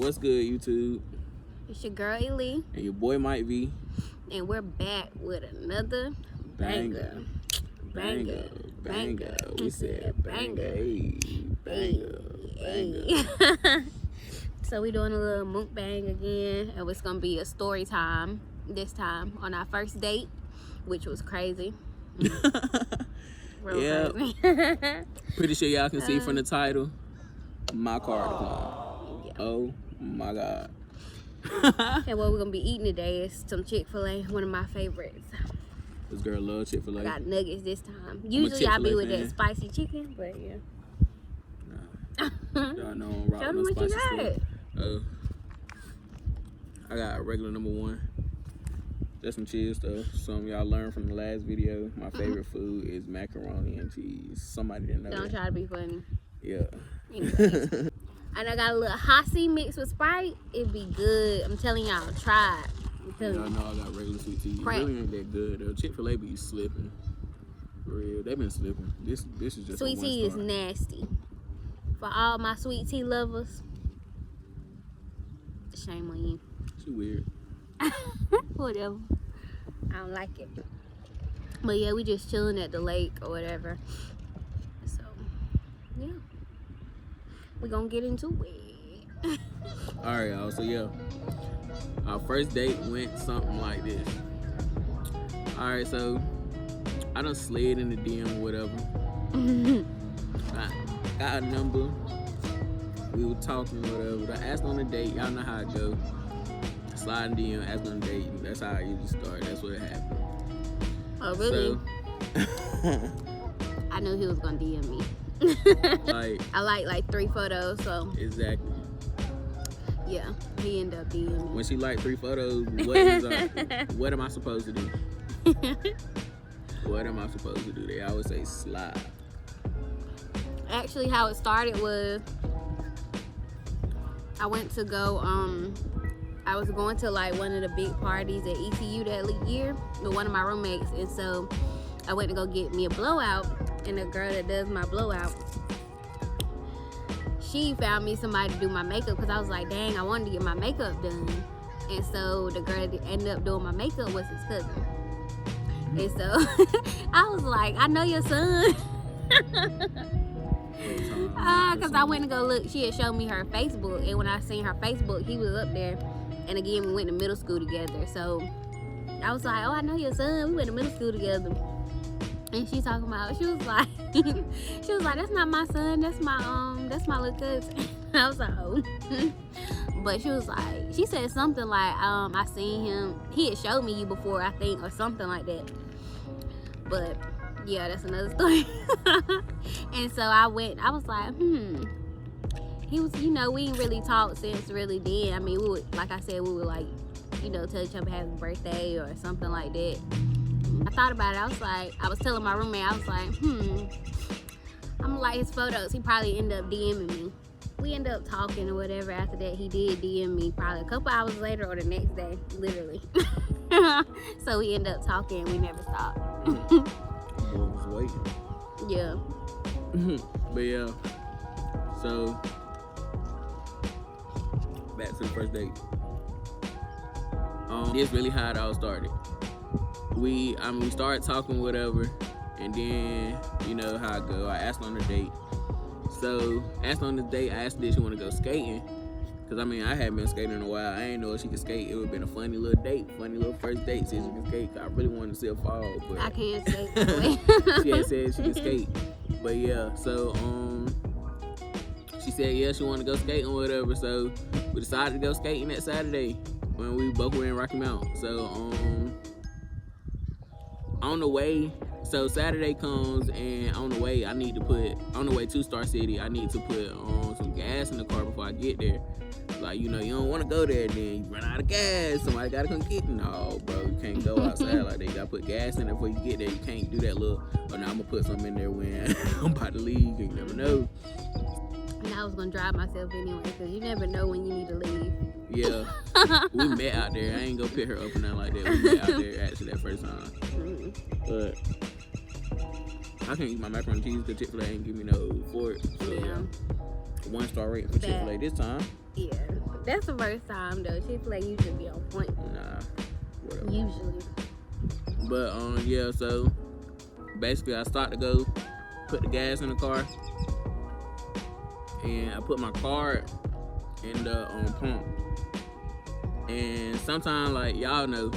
What's good, YouTube? It's your girl, Ely. And your boy, Might be. And we're back with another banger. Banger. We said banger. Hey, banger. So we doing a little MUKBANG again. And it's going to be a story time this time on our first date, which was crazy. Real crazy. Pretty sure y'all can see from the title, my car decline. Yeah. Oh my God. And what we're going to be eating today is some Chick-Fil-A, one of my favorites. This girl loves Chick-Fil-A. I got nuggets this time. Usually I be with fan. that spicy chicken, but yeah. Y'all know I'm rocking Show them no what you spicy got. stuff. I got a regular number one. That's some chill stuff. Some y'all learned from the last video. My favorite food is macaroni and cheese. Somebody didn't know Don't that. try to be funny. Yeah. Anyways. And I got a little Hossie mixed with Sprite. It'd be good. I'm telling y'all, try it. I'm telling Y'all know I got regular sweet tea. It really ain't that good though. Chick-fil-A be slipping. For real. They been slipping. This is just Sweet tea is nasty. For all my sweet tea lovers, shame on you. She weird. Whatever. I don't like it. But yeah, we just chilling at the lake or whatever. So, yeah. We're gonna get into it. Alright, y'all. So, yeah. Our first date went something like this. Alright, so I done slid in the DM or whatever. I got a number. We were talking or whatever. I asked on a date. Y'all know how it go. Slide in DM, ask on a date. That's how I usually start. That's what happened. Oh, really? So, I knew he was gonna DM me. I like 3 photos, so exactly. yeah, he ended up DMing me. When she liked 3 photos, what am I supposed to do? What am I supposed to do? They always say slide. Actually, how it started was I went to go. I was going to like one of the big parties at ECU that year with one of my roommates, and so I went to go get me a blowout. And the girl that does my blowout, she found me somebody to do my makeup because I was like, dang, I wanted to get my makeup done. And so the girl that ended up doing my makeup was his cousin. And so I was like, I know your son. Because I went to go look. She had shown me her Facebook, and when I seen her Facebook, he was up there. And again, we went to middle school together. So I was like, oh, I know your son. We went to middle school together. And she talking about, she was like, that's not my son, that's my little cousin. I was like, oh. But she was like, she said something like, I seen him, he had showed me you before, I think, or something like that. But yeah, that's another story. And so I was like, he was, we ain't really talked since really then. I mean, we would, like I said, we would like, tell each other happy birthday or something like that. I thought about it. I was telling my roommate, I was like, I'm gonna like his photos. He probably ended up DMing me. We ended up talking or whatever. After that, he did DM me probably a couple hours later or the next day, literally. So we ended up talking and we never stopped. Boy was waiting. Yeah. But yeah, so back to the first date. This really how it all started. We started talking whatever, and then you know how I go. I asked on the date. So asked on the date, I asked did she want to go skating, because I hadn't been skating in a while. I ain't know if she could skate. It would have been a funny little date, funny little first date. See if she can skate. I really wanted to see her fall, but I can't skate. She had said she could skate. But yeah, so she said yeah she wanted to go skating or whatever. So we decided to go skating that Saturday when we both were in Rocky Mount. So on the way, so Saturday comes, and on the way to Star City, I need to put some gas in the car before I get there. Like, you don't want to go there, then you run out of gas. Somebody got to come get you. No, bro, you can't go outside like that. You got to put gas in there before you get there. You can't do that little, now I'm going to put something in there when I'm about to leave. You never know. And I was going to drive myself anyway, because you never know when you need to leave. Yeah. We met out there. I ain't going to pick her up or nothing like that. We met out there actually that first time. But I can't eat my macaroni and cheese because Chick-Fil-A ain't give me no fork. So, yeah. 1-star rating for Chick-Fil-A this time. Yeah. That's the first time though. Chick-Fil-A usually be on point. Nah, whatever. Usually. But yeah, so basically I start to go put the gas in the car, and I put my card in the pump. And sometimes, like, y'all know,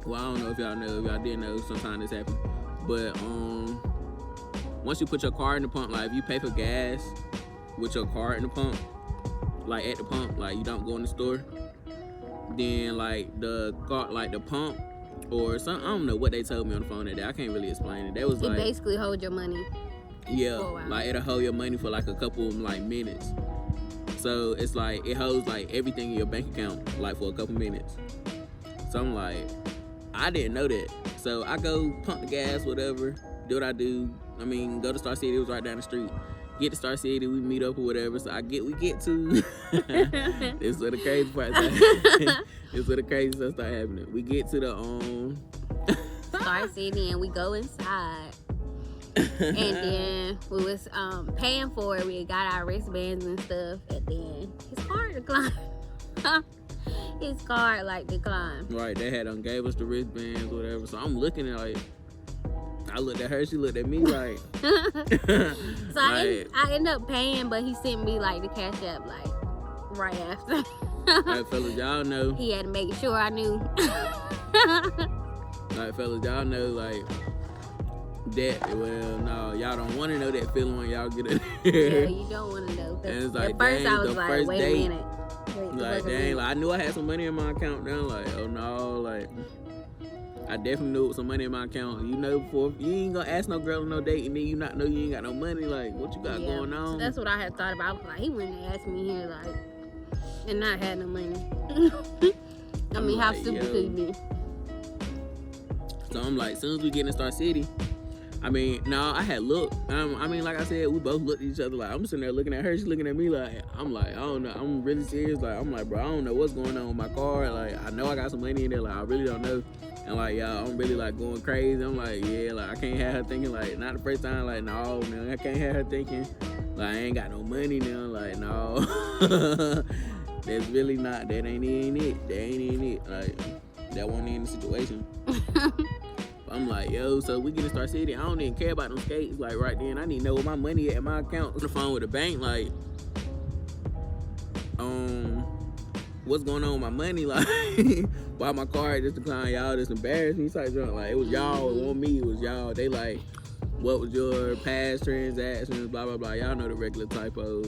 well, I don't know if y'all know, if y'all didn't know, sometimes this happens. But once you put your card in the pump, like if you pay for gas with your card in the pump, like at the pump, like you don't go in the store, then like the car, like the pump or something, I don't know what they told me on the phone that day. I can't really explain it. That was like, basically hold your money. Yeah, like it'll hold your money for like a couple like minutes. So it's like it holds like everything in your bank account like for a couple minutes. So I'm like, I didn't know that. So I go pump the gas, whatever, do what I do. I mean, go to Star City, it was right down the street. Get to Star City, we meet up or whatever. So we get to this is where the crazy part starts. This is where the crazy stuff start happening. We get to the Star City and we go inside. And then we was paying for it. We got our wristbands and stuff, and then his card declined. His card like declined. Right, they had gave us the wristbands, whatever. So I'm looking at like, I looked at her, she looked at me like. So like, I ended up paying, but he sent me like the Cash App like right after. Like, fellas, y'all know. He had to make sure I knew. Like, fellas, y'all know like. That, well, no, y'all don't want to know that feeling when y'all get it. Yeah, you don't want to know. And it's like, at first dang, I was like, wait a minute. Like, dang, like, I knew I had some money in my account. Then, like, oh no, like, I definitely knew it was some money in my account. You know, before you ain't gonna ask no girl on no date, and then you not know you ain't got no money. Like, what you got going on? So that's what I had thought about. I was like, he wouldn't ask me here, like, and not had no money. I mean, how stupid could you be? So I'm like, as soon as we get in Star City. I mean, no, I had looked. I mean, like I said, we both looked at each other like, I'm sitting there looking at her, she's looking at me like, I'm like, I don't know, I'm really serious. Like, I'm like, bro, I don't know what's going on with my car. Like, I know I got some money in there, like, I really don't know. And like, y'all, I'm really like going crazy. I'm like, yeah, like, I can't have her thinking, like, not the first time, like, no, man, I can't have her thinking, like, I ain't got no money now. Like, no, that's really not, that ain't even it. That ain't even it. Like, that wasn't even the situation. I'm like, yo, so we get to Star City. I don't even care about them skates. Like, right then, I need to know where my money at in my account. On the phone with the bank, like, what's going on with my money? Like, why my card just declined? Y'all just embarrassed me. Like, it was y'all. It wasn't me. It was y'all. They like, what was your past transactions? Blah, blah, blah. Y'all know the regular typo.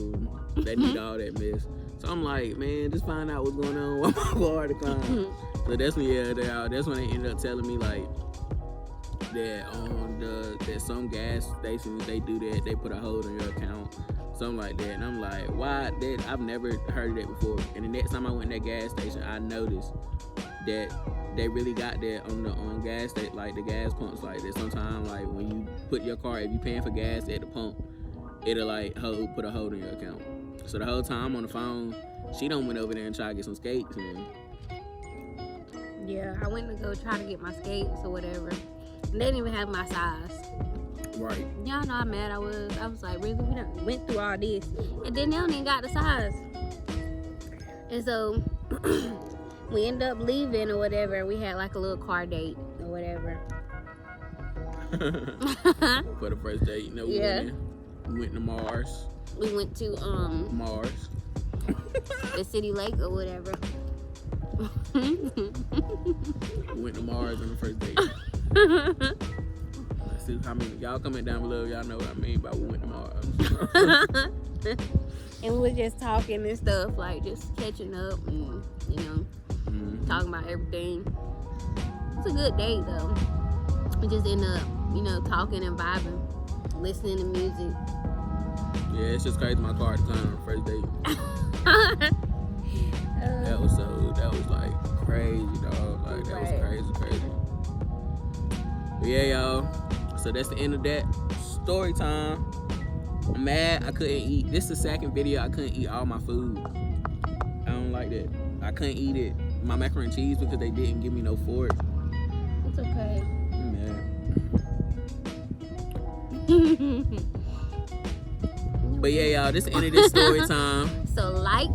They need all that mess. So I'm like, man, just find out what's going on with my card declined. So that's when, that's when they ended up telling me, like, that some gas stations, they do that, they put a hold on your account, something like that. And I'm like, why? That I've never heard of that before. And the next time I went to that gas station, I noticed that they really got that on the gas station, like the gas pumps, like that. Sometimes, like when you put your car, if you paying for gas at the pump, it'll like put a hold on your account. So the whole time I'm on the phone, she done went over there and tried to get some skates. And yeah, I went to go try to get my skates or whatever. They didn't even have my size. Right. Y'all know how mad I was. I was like, really? We done went through all this. And then they don't even got the size. And so we ended up leaving or whatever. We had like a little car date or whatever. For the first date, you know, we went to Mars. We went to Mars. the city lake or whatever. We went to Mars on the first date. Let's see how many y'all comment down below. Y'all know what I mean by we went to Mars. And we were just talking and stuff, like just catching up and talking about everything. It's a good day though. We just end up, talking and vibing, listening to music. Yeah, it's just crazy. My car declined on the first date. That was like crazy, dog. Like that was crazy. But yeah, y'all. So that's the end of that story time. I'm mad I couldn't eat. This is the second video I couldn't eat all my food. I don't like that. I couldn't eat it. My macaroni and cheese because they didn't give me no fork. It's okay. I'm mad. But yeah, y'all, this is the end of this story time. So like,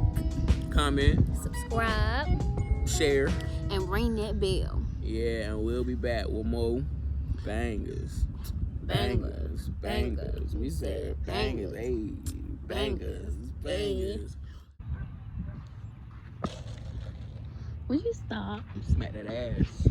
comment, subscribe, share, and ring that bell. Yeah, and we'll be back with more bangers. Bangers. We said bangers. Hey, bangers. Will you stop? Smack that ass.